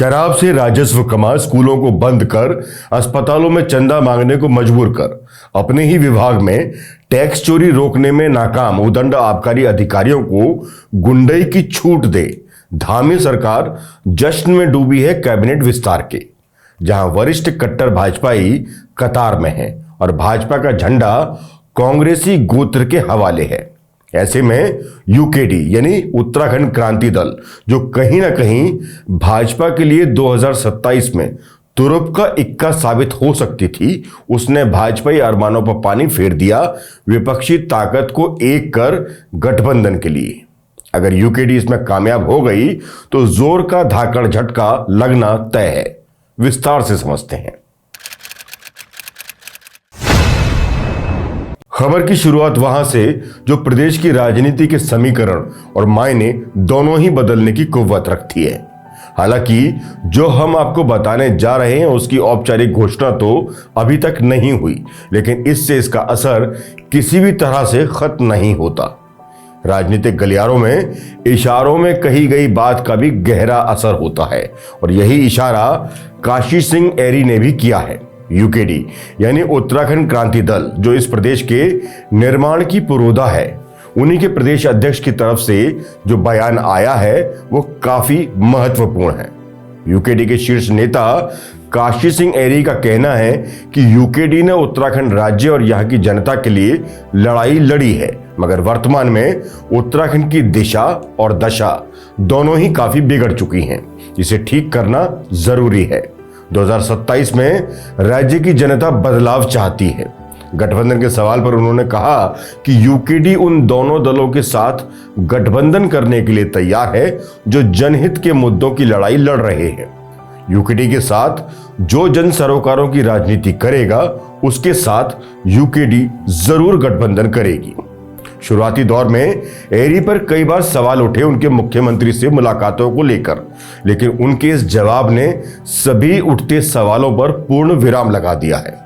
शराब से राजस्व कमा स्कूलों को बंद कर अस्पतालों में चंदा मांगने को मजबूर कर अपने ही विभाग में टैक्स चोरी रोकने में नाकाम उदंड आबकारी अधिकारियों को गुंडई की छूट दे धामी सरकार जश्न में डूबी है कैबिनेट विस्तार के, जहां वरिष्ठ कट्टर भाजपाई कतार में हैं और भाजपा का झंडा कांग्रेसी गोत्र के हवाले है। ऐसे में यूकेडी यानी उत्तराखंड क्रांति दल, जो कहीं ना कहीं भाजपा के लिए 2027 में तुरुप का इक्का साबित हो सकती थी, उसने भाजपाई अरमानों पर पानी फेर दिया विपक्षी ताकत को एक कर गठबंधन के लिए। अगर यूकेडी इसमें कामयाब हो गई तो जोर का धाकड़ झटका लगना तय है। विस्तार से समझते हैं। खबर की शुरुआत वहां से जो प्रदेश की राजनीति के समीकरण और मायने दोनों ही बदलने की कुव्वत रखती है। हालांकि जो हम आपको बताने जा रहे हैं उसकी औपचारिक घोषणा तो अभी तक नहीं हुई, लेकिन इससे इसका असर किसी भी तरह से खत्म नहीं होता। राजनीतिक गलियारों में इशारों में कही गई बात का भी गहरा असर होता है और यही इशारा काशी सिंह एरी ने भी किया है। यूकेडी यानी उत्तराखंड क्रांति दल, जो इस प्रदेश के निर्माण की पुरोधा है, उन्हीं के प्रदेश अध्यक्ष की तरफ से जो बयान आया है वो काफी महत्वपूर्ण है। यूकेडी के शीर्ष नेता काशी सिंह एरी का कहना है कि यूकेडी ने उत्तराखंड राज्य और यहाँ की जनता के लिए लड़ाई लड़ी है, मगर वर्तमान में उत्तराखंड की दिशा और दशा दोनों ही काफी बिगड़ चुकी हैं, जिसे ठीक करना जरूरी है। 2027 में राज्य की जनता बदलाव चाहती है। गठबंधन के सवाल पर उन्होंने कहा कि यूकेडी उन दोनों दलों के साथ गठबंधन करने के लिए तैयार है जो जनहित के मुद्दों की लड़ाई लड़ रहे हैं। यूकेडी के साथ जो जन सरोकारों की राजनीति करेगा उसके साथ यूकेडी जरूर गठबंधन करेगी। शुरुआती दौर में एरी पर कई बार सवाल उठे उनके मुख्यमंत्री से मुलाकातों को लेकर, लेकिन उनके इस जवाब ने सभी उठते सवालों पर पूर्ण विराम लगा दिया है।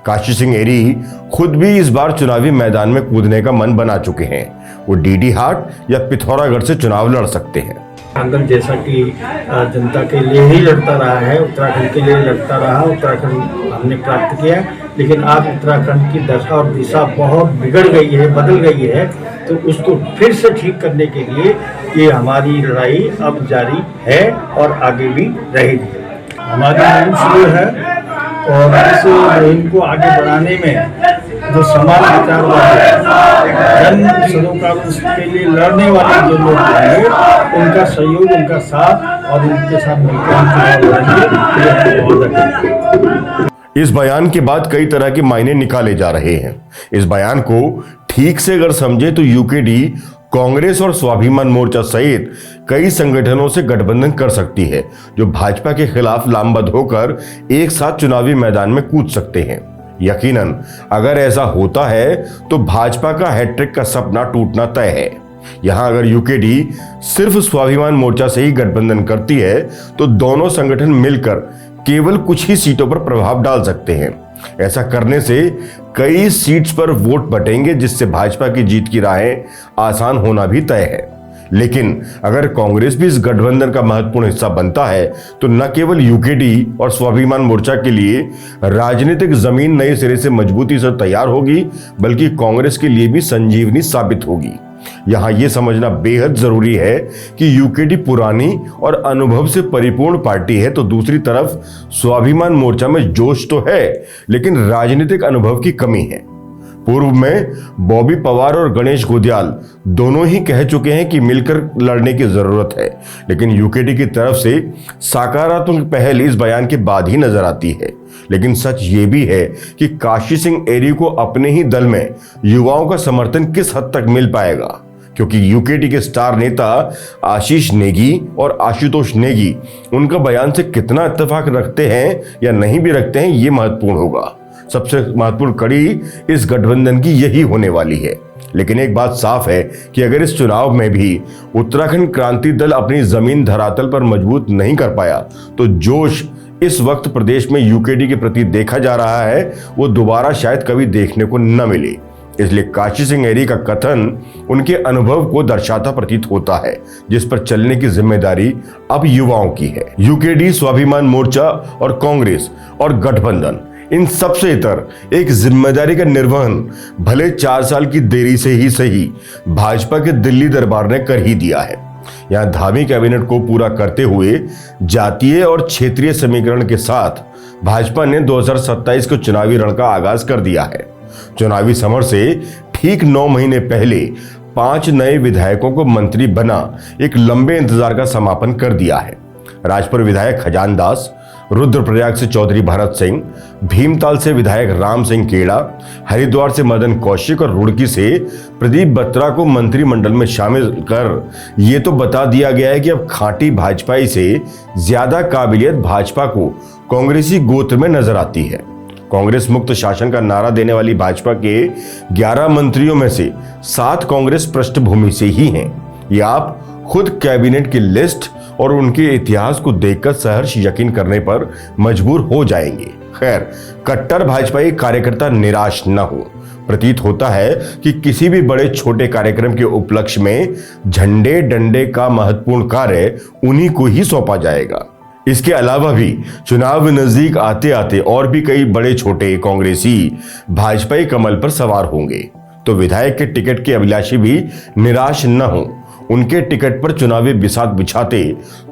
काशी सिंह एरी खुद भी इस बार चुनावी मैदान में कूदने का मन बना चुके हैं। वो डीडी हाट या पिथौरागढ़ से चुनाव लड़ सकते हैं। आंदोलन जैसा कि जनता के लिए ही लड़ता रहा है, उत्तराखंड के लिए लड़ता रहा, उत्तराखंड हमने प्राप्त किया, लेकिन आज उत्तराखंड की दशा और दिशा बहुत बिगड़ गई है, बदल गई है, तो उसको फिर से ठीक करने के लिए ये हमारी लड़ाई अब जारी है और आगे भी रहेगी। हमारी मुहिम शुरू है और इस मुहिम को आगे बढ़ाने में जो समान विचार वाले जन सरोकार के लिए लड़ने वाले जो लोग हैं, उनका सहयोग, उनका साथ और उनके साथ मिलकर चुनाव लड़ेंगे। इस बयान के बाद कई तरह के मायने निकाले जा रहे हैं। इस बयान को ठीक से अगर समझे तो यूकेडी कांग्रेस और स्वाभिमान मोर्चा सहित कई संगठनों से गठबंधन कर सकती है, जो भाजपा के खिलाफ लामबंद होकर एक साथ चुनावी मैदान में कूद सकते हैं। यकीनन अगर ऐसा होता है तो भाजपा का हैट्रिक का सपना टूटना तय है। यहां अगर यूकेडी सिर्फ स्वाभिमान मोर्चा से ही गठबंधन करती है तो दोनों संगठन मिलकर केवल कुछ ही सीटों पर प्रभाव डाल सकते हैं। ऐसा करने से कई सीट्स पर वोट बटेंगे, जिससे भाजपा की जीत की राहें आसान होना भी तय है। लेकिन अगर कांग्रेस भी इस गठबंधन का महत्वपूर्ण हिस्सा बनता है तो न केवल यूकेडी और स्वाभिमान मोर्चा के लिए राजनीतिक जमीन नए सिरे से मजबूती से तैयार होगी, बल्कि कांग्रेस के लिए भी संजीवनी साबित होगी। यहां यह समझना बेहद जरूरी है कि यूकेडी पुरानी और अनुभव से परिपूर्ण पार्टी है, तो दूसरी तरफ स्वाभिमान मोर्चा में जोश तो है, लेकिन राजनीतिक अनुभव की कमी है। पूर्व में बॉबी पवार और गणेश गोदियाल दोनों ही कह चुके हैं कि मिलकर लड़ने की जरूरत है, लेकिन यूकेडी की तरफ से सकारात्मक पहल इस बयान के बाद ही नजर आती है। लेकिन सच ये भी है कि काशी सिंह एरी को अपने ही दल में युवाओं का समर्थन किस हद तक मिल पाएगा, क्योंकि यूकेडी के स्टार नेता आशीष नेगी और आशुतोष नेगी उनका बयान से कितना इत्तेफाक रखते हैं या नहीं भी रखते हैं, ये महत्वपूर्ण होगा। सबसे महत्वपूर्ण कड़ी इस गठबंधन की यही होने वाली है। लेकिन एक बात साफ है कि अगर इस चुनाव में भी उत्तराखंड क्रांति दल अपनी जमीन धरातल पर मजबूत नहीं कर पाया तो जोश इस वक्त प्रदेश में यूकेडी के प्रति देखा जा रहा है वो दोबारा शायद कभी देखने को न मिले। इसलिए काशी सिंह एरी का कथन उनके अनुभव को दर्शाता प्रतीत होता है, जिस पर चलने की जिम्मेदारी अब युवाओं की है। यूकेडी, स्वाभिमान मोर्चा और कांग्रेस और गठबंधन, इन सबसे इतर एक जिम्मेदारी का निर्वहन भले 4 साल की देरी से ही सही भाजपा के दिल्ली दरबार ने कर ही दिया है। यहां धामी कैबिनेट को पूरा करते हुए जातीय और क्षेत्रीय समीकरण के साथ भाजपा ने 2027 को चुनावी रण का आगाज कर दिया है। चुनावी समर से ठीक 9 महीने पहले 5 नए विधायकों को मंत्री बना एक लंबे इंतजार का समापन कर दिया है। राजपुर विधायक खजान दास, रुद्रप्रयाग से चौधरी भरत सिंह, भीमताल से विधायक राम सिंह केड़ा, हरिद्वार से मदन कौशिक और रुड़की से प्रदीप बत्रा को मंत्रिमंडल में शामिल कर ये तो बता दिया गया है कि अब खांटी भाजपाई से ज्यादा काबिलियत भाजपा को कांग्रेसी गोत्र में नजर आती है। कांग्रेस मुक्त शासन का नारा देने वाली भाजपा के 11 मंत्रियों में से 7 कांग्रेस पृष्ठभूमि से ही हैं। ये आप खुद कैबिनेट की लिस्ट और उनके इतिहास को देखकर सहर्ष यकीन करने पर मजबूर हो जाएंगे। खैर, कट्टर भाजपाई कार्यकर्ता निराश न हो। प्रतीत होता है कि किसी भी बड़े छोटे कार्यक्रम के उपलक्ष्य में झंडे डंडे का महत्वपूर्ण कार्य उन्हीं को ही सौंपा जाएगा। इसके अलावा भी चुनाव नजदीक आते आते और भी कई बड़े छोटे कांग्रेसी भाजपाई कमल पर सवार होंगे, तो विधायक के टिकट के अभिलाषी भी निराश न हो। उनके टिकट पर चुनावी बिसात बिछाते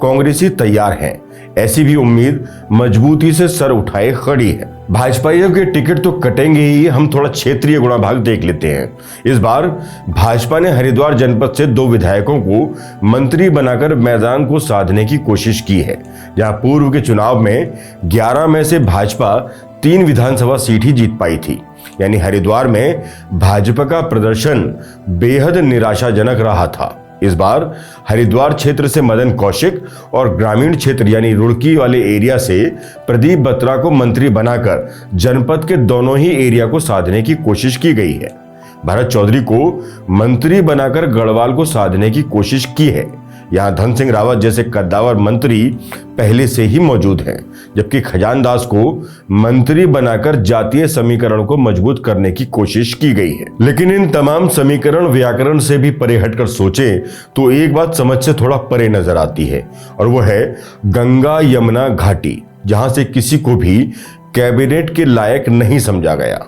कांग्रेसी तैयार हैं, ऐसी भी उम्मीद मजबूती से सर उठाए खड़ी है। भाजपाइयों के टिकट तो कटेंगे ही। हम थोड़ा क्षेत्रीय गुणाभाग देख लेते हैं। इस बार भाजपा ने हरिद्वार जनपद से 2 विधायकों को मंत्री बनाकर मैदान को साधने की कोशिश की है। जहां पूर्व के चुनाव में 11 में से भाजपा 3 विधानसभा सीट ही जीत पाई थी, यानी हरिद्वार में भाजपा का प्रदर्शन बेहद निराशाजनक रहा था। इस बार हरिद्वार क्षेत्र से मदन कौशिक और ग्रामीण क्षेत्र यानी रुड़की वाले एरिया से प्रदीप बत्रा को मंत्री बनाकर जनपद के दोनों ही एरिया को साधने की कोशिश की गई है। भरत चौधरी को मंत्री बनाकर गढ़वाल को साधने की कोशिश की है। यहां धन सिंह रावत जैसे कद्दावर मंत्री पहले से ही मौजूद हैं, जबकि खजान दास को मंत्री बनाकर जातीय समीकरण को मजबूत करने की कोशिश की गई है। लेकिन इन तमाम समीकरण व्याकरण से भी परे हटकर सोचे तो एक बात समझ से थोड़ा परे नजर आती है, और वो है गंगा यमुना घाटी, जहां से किसी को भी कैबिनेट के लायक नहीं समझा गया।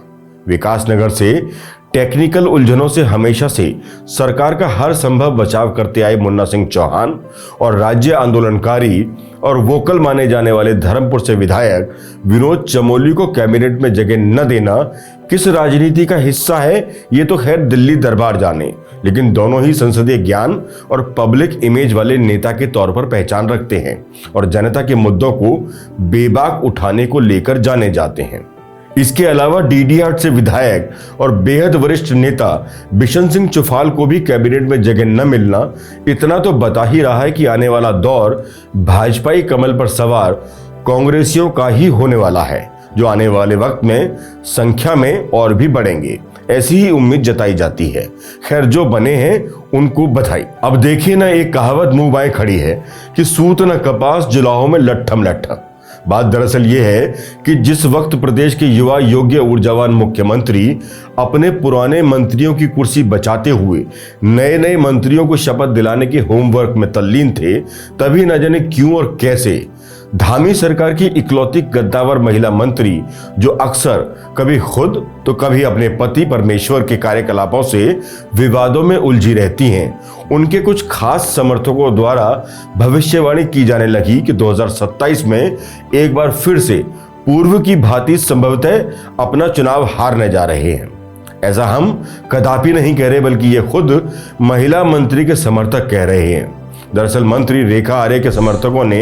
विकासनगर से टेक्निकल उलझनों से हमेशा से सरकार का हर संभव बचाव करते आए मुन्ना सिंह चौहान और राज्य आंदोलनकारी और वोकल माने जाने वाले धर्मपुर से विधायक विनोद चमोली को कैबिनेट में जगह न देना किस राजनीति का हिस्सा है ये तो खैर दिल्ली दरबार जाने, लेकिन दोनों ही संसदीय ज्ञान और पब्लिक इमेज वाले नेता के तौर पर पहचान रखते हैं और जनता के मुद्दों को बेबाक उठाने को लेकर जाने जाते हैं। इसके अलावा डीडीआर से विधायक और बेहद वरिष्ठ नेता बिशन सिंह चुफाल को भी कैबिनेट में जगह न मिलना इतना तो बता ही रहा है कि आने वाला दौर भाजपाई कमल पर सवार कांग्रेसियों का ही होने वाला है, जो आने वाले वक्त में संख्या में और भी बढ़ेंगे, ऐसी ही उम्मीद जताई जाती है। खैर, जो बने हैं उनको बधाई। अब देखिए ना, एक कहावत मुंह बाएं खड़ी है कि सूत न कपास जुलाहों में लट्ठम लट्ठम। बात दरअसल ये है कि जिस वक्त प्रदेश के युवा योग्य ऊर्जावान मुख्यमंत्री अपने पुराने मंत्रियों की कुर्सी बचाते हुए नए नए मंत्रियों को शपथ दिलाने के होमवर्क में तल्लीन थे, तभी न जाने क्यों और कैसे धामी सरकार की इकलौती गद्दावर महिला मंत्री, जो अक्सर कभी खुद तो कभी अपने पति परमेश्वर के कार्यकलापों से विवादों में उलझी रहती हैं, उनके कुछ खास समर्थकों द्वारा भविष्यवाणी की जाने लगी कि 2027 में एक बार फिर से पूर्व की भांति संभवतः अपना चुनाव हारने जा रहे हैं। ऐसा हम कदापि नहीं कह रहे, बल्कि ये खुद महिला मंत्री के समर्थक कह रहे हैं। दरअसल मंत्री रेखा आर्य के समर्थकों ने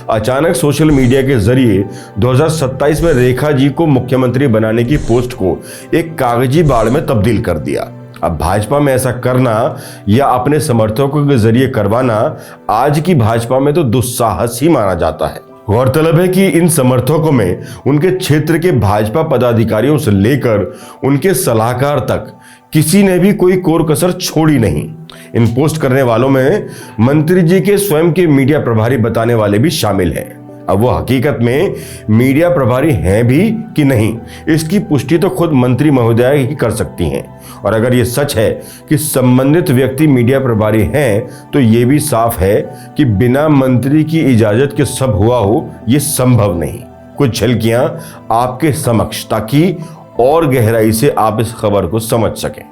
अचानक सोशल मीडिया के जरिए 2027 में रेखा जी को मुख्यमंत्री बनाने की पोस्ट को एक कागजी बाढ़ में तब्दील कर दिया। अब भाजपा में ऐसा करना या अपने समर्थकों के जरिए करवाना आज की भाजपा में तो दुस्साहस ही माना जाता है। गौरतलब है कि इन समर्थकों में उनके क्षेत्र के भाजपा पदाधिकारियों से लेकर उनके सलाहकार तक किसी ने भी कोई कोर कसर छोड़ी नहीं। इन पोस्ट करने वालों में मंत्री जी के स्वयं के मीडिया प्रभारी बताने वाले भी शामिल हैं। अब वो हकीकत में मीडिया प्रभारी हैं भी कि नहीं, इसकी पुष्टि तो खुद मंत्री महोदया ही कर सकती हैं। और अगर ये सच है कि संबंधित व्यक्ति मीडिया प्रभारी हैं, तो ये भी साफ है कि बिना मंत्री की इजाजत के सब हुआ हो ये संभव नहीं। कुछ झलकियां आपके समक्ष, ताकि और गहराई से आप इस खबर को समझ सकें।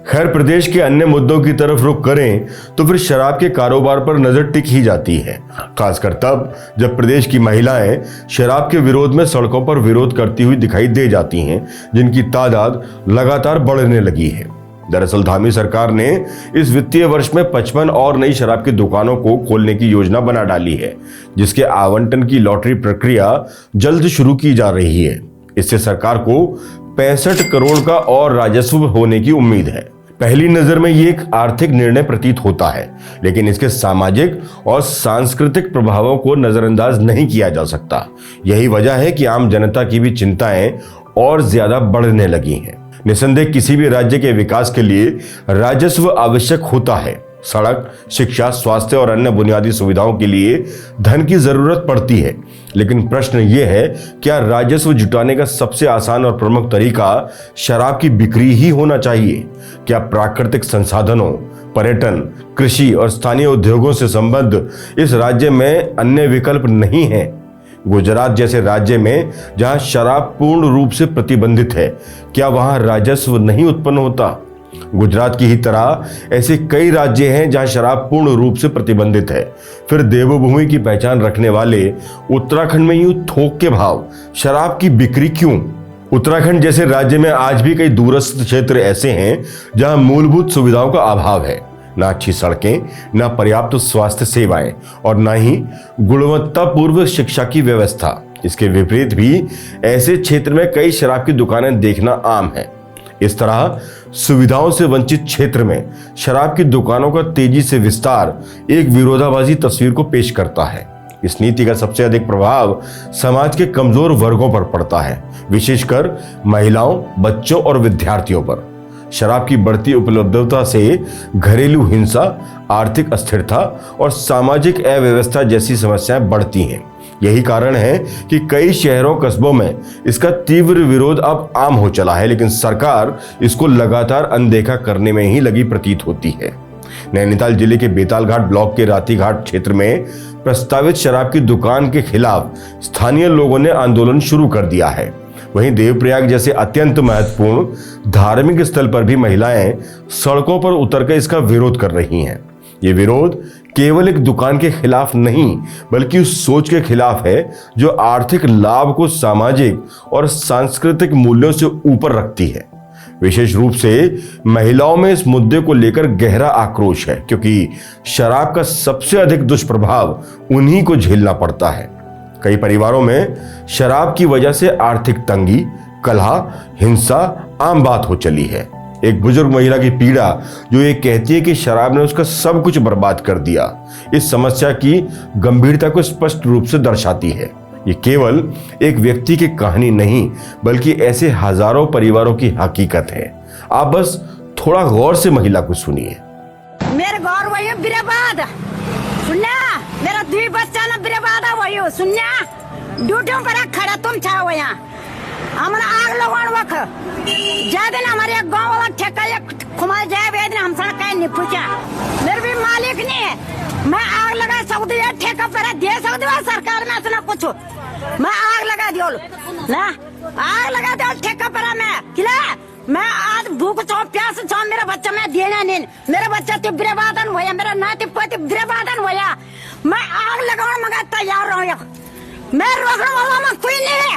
खैर, प्रदेश के अन्य मुद्दों की तरफ रुख करें तो फिर शराब के कारोबार पर नजर टिक ही जाती है, खासकर तब जब प्रदेश की महिलाएं शराब के विरोध में सड़कों पर विरोध करती हुई दिखाई दे जाती हैं, जिनकी तादाद लगातार बढ़ने लगी है। दरअसल धामी सरकार ने इस वित्तीय वर्ष में 55 और नई शराब की दुकानों को खोलने की योजना बना डाली है, जिसके आवंटन की लॉटरी प्रक्रिया जल्द शुरू की जा रही है। इससे सरकार को 65 करोड़ का और राजस्व होने की उम्मीद है। पहली नजर में ये एक आर्थिक निर्णय प्रतीत होता है, लेकिन इसके सामाजिक और सांस्कृतिक प्रभावों को नजरअंदाज नहीं किया जा सकता। यही वजह है कि आम जनता की भी चिंताएं और ज्यादा बढ़ने लगी हैं। निसंदेह किसी भी राज्य के विकास के लिए राजस्व आवश्यक होता है। सड़क, शिक्षा, स्वास्थ्य और अन्य बुनियादी सुविधाओं के लिए धन की जरूरत पड़ती है, लेकिन प्रश्न यह है, क्या राजस्व जुटाने का सबसे आसान और प्रमुख तरीका शराब की बिक्री ही होना चाहिए? क्या प्राकृतिक संसाधनों, पर्यटन, कृषि और स्थानीय उद्योगों से संबद्ध इस राज्य में अन्य विकल्प नहीं है? गुजरात जैसे राज्य में जहां शराब पूर्ण रूप से प्रतिबंधित है, क्या वहां राजस्व नहीं उत्पन्न होता? गुजरात की ही तरह ऐसे कई राज्य हैं जहां शराब पूर्ण रूप से प्रतिबंधित है। फिर देवभूमि की पहचान रखने वाले उत्तराखंड में यूं थोक के भाव शराब की बिक्री क्यों? उत्तराखंड जैसे राज्य में आज भी कई दूरस्थ क्षेत्र ऐसे हैं जहां मूलभूत सुविधाओं का अभाव है। ना अच्छी सड़कें, ना पर्याप्त स्वास्थ्य सेवाएं और ना ही गुणवत्तापूर्ण शिक्षा की व्यवस्था। इसके विपरीत भी ऐसे क्षेत्र में कई शराब की दुकानें देखना आम है। इस तरह सुविधाओं से वंचित क्षेत्र में शराब की दुकानों का तेजी से विस्तार एक विरोधाभासी तस्वीर को पेश करता है। इस नीति का सबसे अधिक प्रभाव समाज के कमजोर वर्गों पर पड़ता है, विशेषकर महिलाओं, बच्चों और विद्यार्थियों पर। शराब की बढ़ती उपलब्धता से घरेलू हिंसा, आर्थिक अस्थिरता और सामाजिक अव्यवस्था जैसी समस्याएं बढ़ती हैं। यही कारण है कि कई शहरों, कस्बों में इसका तीव्र विरोध अब आम हो चला है, लेकिन सरकार इसको लगातार अनदेखा करने में ही लगी प्रतीत होती है। नैनीताल जिले के बेतालघाट ब्लॉक के रातीघाट क्षेत्र में प्रस्तावित शराब की दुकान के खिलाफ स्थानीय लोगों ने आंदोलन शुरू कर दिया है। वहीं देवप्रयाग जैसे अत्यंत महत्वपूर्ण धार्मिक स्थल पर भी महिलाएं सड़कों पर उतरकर इसका विरोध कर रही हैं। ये विरोध केवल एक दुकान के खिलाफ नहीं, बल्कि उस सोच के खिलाफ है जो आर्थिक लाभ को सामाजिक और सांस्कृतिक मूल्यों से ऊपर रखती है। विशेष रूप से महिलाओं में इस मुद्दे को लेकर गहरा आक्रोश है, क्योंकि शराब का सबसे अधिक दुष्प्रभाव उन्हीं को झेलना पड़ता है। कई परिवारों में शराब की वजह से आर्थिक तंगी, कलह, हिंसा आम बात हो चली है। एक बुजुर्ग महिला की पीड़ा जो ये कहती है कि शराब ने उसका सब कुछ बर्बाद कर दिया, इस समस्या की गंभीरता को स्पष्ट रूप से दर्शाती है। ये केवल एक व्यक्ति की कहानी नहीं, बल्कि ऐसे हजारों परिवारों की हकीकत है। आप बस थोड़ा गौर से महिला को सुनिए। मेरे घर वही बर्बाद, सुनना मेरा 2 बच्चा ना बर्बाद वही सुनना, ड्यूटियों पर खड़ा तुम छाओ यहाँ, हमारा आग लगवान वक्त ज्यादा ना हमारे गांव वाला ठेका खुमा जाए वे दिन हमसे कहीं नहीं पूछा। मेरे भी मालिक नहीं है, मैं आग लगा सकती है, ठेका पर दे सकती है सरकार में सुना कुछ, मैं आग लगा दियो ना, आग लगा दियो ठेका पर मैं आज भूख छो, प्यास छो, मेरा बच्चा मैं देना नहीं, मेरा बच्चा तो बर्बादन होया, मेरा नाती पोती बर्बादन होया, मैं आग लगाने मगा तैयार रहूं, मैं रोकने वाला मैं कोई नहीं है,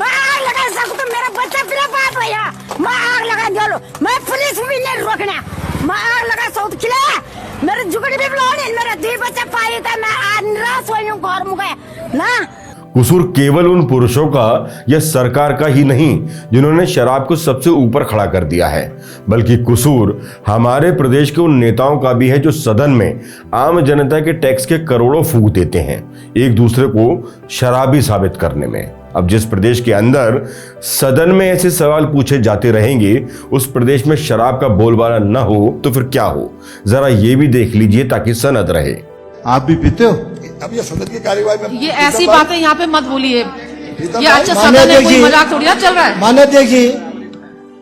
मैं आग लगा सकूं तो मेरा बच्चा बर्बाद होया, मैं आग लगा दियो, मैं पुलिस भी नहीं रोकना, मैं आग लगा सकूं खिला, मेरे जुगड़ी भी बुलाओ, मेरा 2 बच्चा पाई था, मैं आज निराश हुई हूँ घर में ना। कसूर केवल उन पुरुषों का या सरकार का ही नहीं जिन्होंने शराब को सबसे ऊपर खड़ा कर दिया है, बल्कि कसूर हमारे प्रदेश के उन नेताओं का भी है जो सदन में आम जनता के टैक्स के करोड़ों फूंक देते हैं एक दूसरे को शराबी साबित करने में। अब जिस प्रदेश के अंदर सदन में ऐसे सवाल पूछे जाते रहेंगे, उस प्रदेश में शराब का बोलबाला न हो तो फिर क्या हो, जरा ये भी देख लीजिए ताकि सनद रहे। आप भी पीते हो? अब ये सदन की कार्यवाही में ये ऐसी बातें यहाँ पे मत बोलिए। ये अच्छा मान्य सदन है, अध्यक्ष कोई जी। मजाक थोड़ी ना चल रहा है। मान्य अध्यक्ष जी,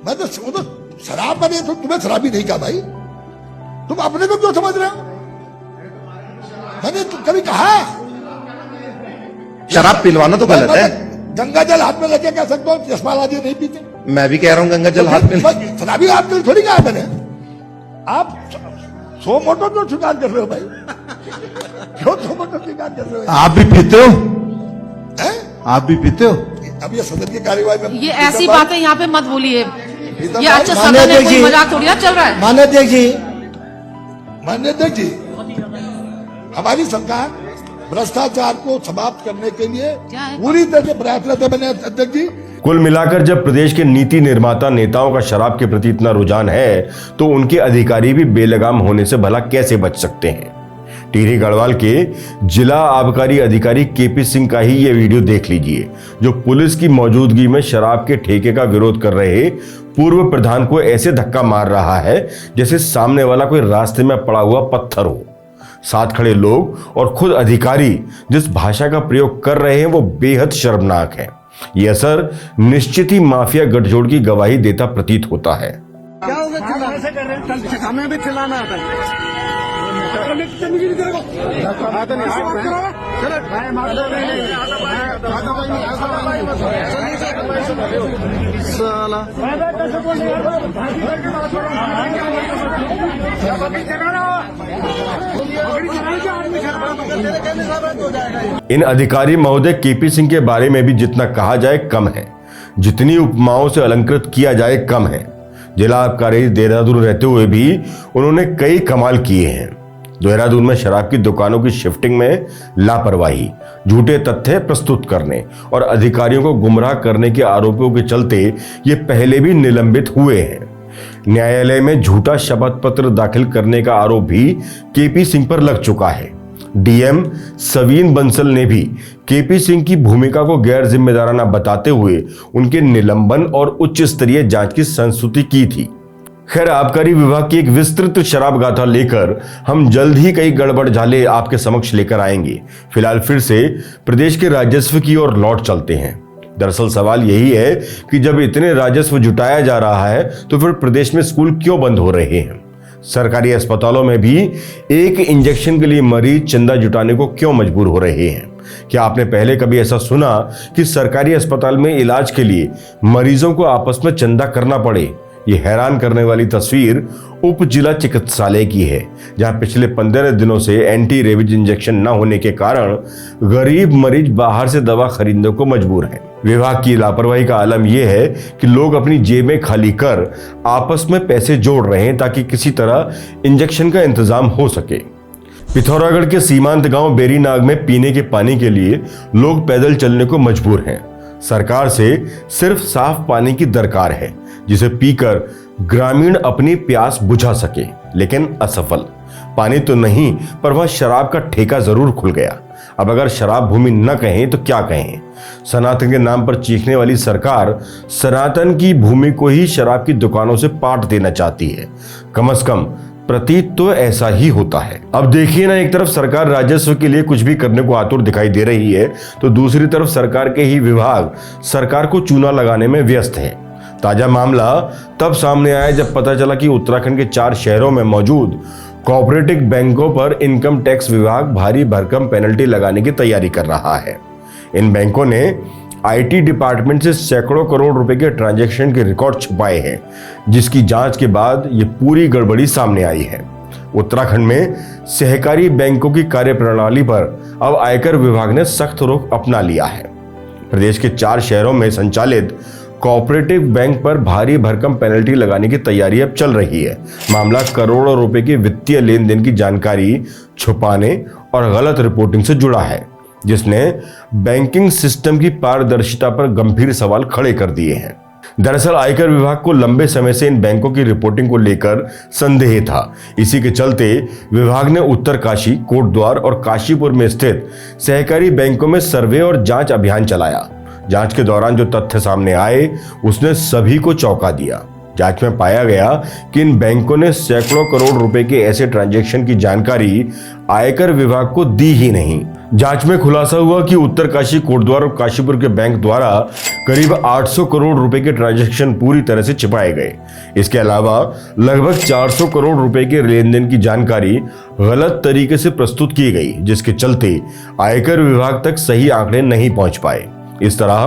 मैं तो वो तो शराब मैंने तो तुम्हें शराबी नहीं कहा भाई, तुम अपने को क्यों समझ रहे हो? मैंने कभी कहा शराब पिलवाना तो गलत है। गंगा जल हाथ में लेके कह सकता हूँ यशपाल आदि नहीं पीते। मैं भी कह रहा हूँ गंगा जल हाथ में। शराबी हाथ में थोड़ी कहा मैंने। आप सो मोटो क्यों स्वीकार कर रहे हो भाई? क्यों सो मोटो स्वीकार कर रहे हो? आप भी पीते हो? हैं? आप भी पीते हो? अब ये सदन की कार्यवाही में ये ऐसी बातें यहाँ पे मत बोलिए। ये अच्छा मान्य सदन है, अध्यक्ष कोई जी। मजाक थोड़ी ना चल रहा है। मान्य अध्यक्ष जी, माननीय अध्यक्ष जी, हमारी सरकार भ्रष्टाचार को समाप्त करने के लिए क्या है? पूरी तरह से प्रयासरत है। मैंने अध्यक्ष जी कुल मिलाकर जब प्रदेश के नीति निर्माता नेताओं का शराब के प्रति इतना रुझान है तो उनके अधिकारी भी बेलगाम होने से भला कैसे बच सकते हैं। टिहरी गढ़वाल के जिला आबकारी अधिकारी केपी सिंह का ही ये वीडियो देख लीजिए, जो पुलिस की मौजूदगी में शराब के ठेके का विरोध कर रहे पूर्व प्रधान को ऐसे धक्का मार रहा है जैसे सामने वाला कोई रास्ते में पड़ा हुआ पत्थर हो। साथ खड़े लोग और खुद अधिकारी जिस भाषा का प्रयोग कर रहे हैं वो बेहद शर्मनाक है। यह असर निश्चित ही माफिया गठजोड़ की गवाही देता प्रतीत होता है। इन अधिकारी महोदय केपी सिंह के बारे में भी जितना कहा जाए कम है, जितनी उपमाओं से अलंकृत किया जाए कम है। जिला आबकारी देहरादून रहते हुए भी उन्होंने कई कमाल किए हैं। देहरादून में शराब की दुकानों की शिफ्टिंग में लापरवाही, झूठे तथ्य प्रस्तुत करने और अधिकारियों को गुमराह करने के आरोपों के चलते ये पहले भी निलंबित हुए हैं। न्यायालय में झूठा शपथ पत्र दाखिल करने का आरोप भी केपी सिंह पर लग चुका है। डीएम सवीन बंसल ने भी केपी सिंह की भूमिका को गैर जिम्मेदाराना बताते हुए उनके निलंबन और उच्च स्तरीय जांच की संस्तुति की थी। खैर, आबकारी विभाग की एक विस्तृत शराब गाथा लेकर हम जल्द ही कई गड़बड़ झाले आपके समक्ष लेकर आएंगे। फिलहाल फिर से प्रदेश के राजस्व की ओर लौट चलते हैं। दरअसल सवाल यही है कि जब इतने राजस्व जुटाया जा रहा है तो फिर प्रदेश में स्कूल क्यों बंद हो रहे हैं? सरकारी अस्पतालों में भी एक इंजेक्शन के लिए मरीज चंदा जुटाने को क्यों मजबूर हो रहे हैं? क्या आपने पहले कभी ऐसा सुना कि सरकारी अस्पताल में इलाज के लिए मरीजों को आपस में चंदा करना पड़े? ये हैरान करने वाली तस्वीर उप जिला चिकित्सालय की है, जहां पिछले 15 दिनों से एंटी रेबीज इंजेक्शन न होने के कारण गरीब मरीज बाहर से दवा खरीदने को मजबूर हैं। विभाग की लापरवाही का आलम यह है कि लोग अपनी जेबें खाली कर आपस में पैसे जोड़ रहे हैं ताकि किसी तरह इंजेक्शन का इंतजाम हो सके। पिथौरागढ़ के सीमांत गांव बेरीनाग में पीने के पानी के लिए लोग पैदल चलने को मजबूर हैं। सरकार से सिर्फ साफ पानी की दरकार है जिसे पीकर ग्रामीण अपनी प्यास बुझा सके, लेकिन असफल। पानी तो नहीं पर वह शराब का ठेका जरूर खुल गया। अब अगर शराब भूमि न कहें तो क्या कहें? सनातन के नाम पर चीखने वाली सरकार सनातन की भूमि को ही शराब की दुकानों से पाट देना चाहती है। कम से कम प्रतीत तो ऐसा ही होता है। अब देखिए ना, एक तरफ सरकार राजस्व के लिए कुछ भी करने को आतुर दिखाई दे रही है तो दूसरी तरफ सरकार के ही विभाग सरकार को चूना लगाने में व्यस्त है। ताजा मामला तब सामने आया जब पता चला कि उत्तराखंड के 4 शहरों में मौजूद कोऑपरेटिव बैंकों पर इनकम टैक्स विभाग भारी भरकम पेनल्टी लगाने की तैयारी कर रहा है। इन बैंकों ने आईटी डिपार्टमेंट से सैकड़ों करोड़ रुपए के ट्रांजैक्शन के रिकॉर्ड छुपाए हैं, जिसकी जांच के बाद ये पूरी गड़बड़ी सामने आई है। उत्तराखंड में सहकारी बैंकों की कार्यप्रणाली पर अब आयकर विभाग ने सख्त रुख अपना लिया है। प्रदेश के 4 शहरों में संचालित कोऑपरेटिव बैंक पर भारी भरकम पेनल्टी लगाने की तैयारी अब चल रही है। मामला करोड़ों रुपए के वित्तीय लेन देन की जानकारी छुपाने और गलत रिपोर्टिंग से जुड़ा है, जिसने बैंकिंग सिस्टम की पारदर्शिता पर गंभीर सवाल खड़े कर दिए हैं। दरअसल आयकर विभाग को लंबे समय से इन बैंकों की रिपोर्टिंग को लेकर संदेह था। इसी के चलते विभाग ने उत्तरकाशी, कोटद्वार और काशीपुर में स्थित सहकारी बैंकों में सर्वे और जांच अभियान चलाया। जांच के दौरान जो तथ्य सामने आए उसने सभी को चौंका दिया। जांच में पाया गया कि इन बैंकों ने सैकड़ों करोड़ रुपए के ऐसे ट्रांजैक्शन की जानकारी आयकर विभाग को दी ही नहीं। जांच में खुलासा हुआ कि उत्तरकाशी, कोटद्वार और काशीपुर के बैंक द्वारा करीब 800 करोड़ रुपए के ट्रांजैक्शन पूरी तरह से छिपाए गए। इसके अलावा लगभग 400 करोड़ रुपए के लेन देन की जानकारी गलत तरीके से प्रस्तुत की गई, जिसके चलते आयकर विभाग तक सही आंकड़े नहीं पहुंच पाए। इस तरह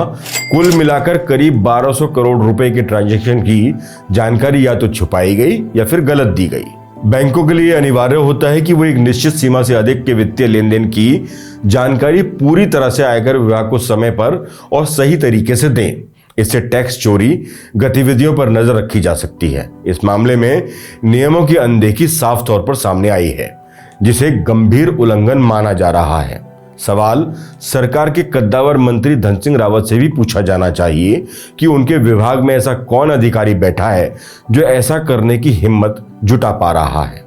कुल मिलाकर करीब 1200 करोड़ रुपए के ट्रांजैक्शन की जानकारी या तो छुपाई गई या फिर गलत दी गई। बैंकों के लिए अनिवार्य होता है कि वो एक निश्चित सीमा से अधिक के वित्तीय लेन देन की जानकारी पूरी तरह से आयकर विभाग को समय पर और सही तरीके से दें। इससे टैक्स चोरी गतिविधियों पर नजर रखी जा सकती है। इस मामले में नियमों की अनदेखी साफ तौर पर सामने आई है, जिसे गंभीर उल्लंघन माना जा रहा है। सवाल सरकार के कद्दावर मंत्री धन सिंह रावत से भी पूछा जाना चाहिए कि उनके विभाग में ऐसा कौन अधिकारी बैठा है जो ऐसा करने की हिम्मत जुटा पा रहा है।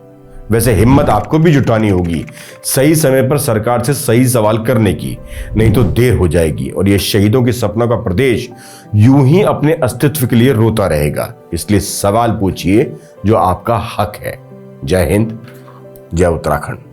वैसे हिम्मत आपको भी जुटानी होगी सही समय पर सरकार से सही सवाल करने की, नहीं तो देर हो जाएगी और यह शहीदों के सपनों का प्रदेश यूं ही अपने अस्तित्व के लिए रोता रहेगा। इसलिए सवाल पूछिए जो आपका हक है। जय हिंद, जय उत्तराखंड।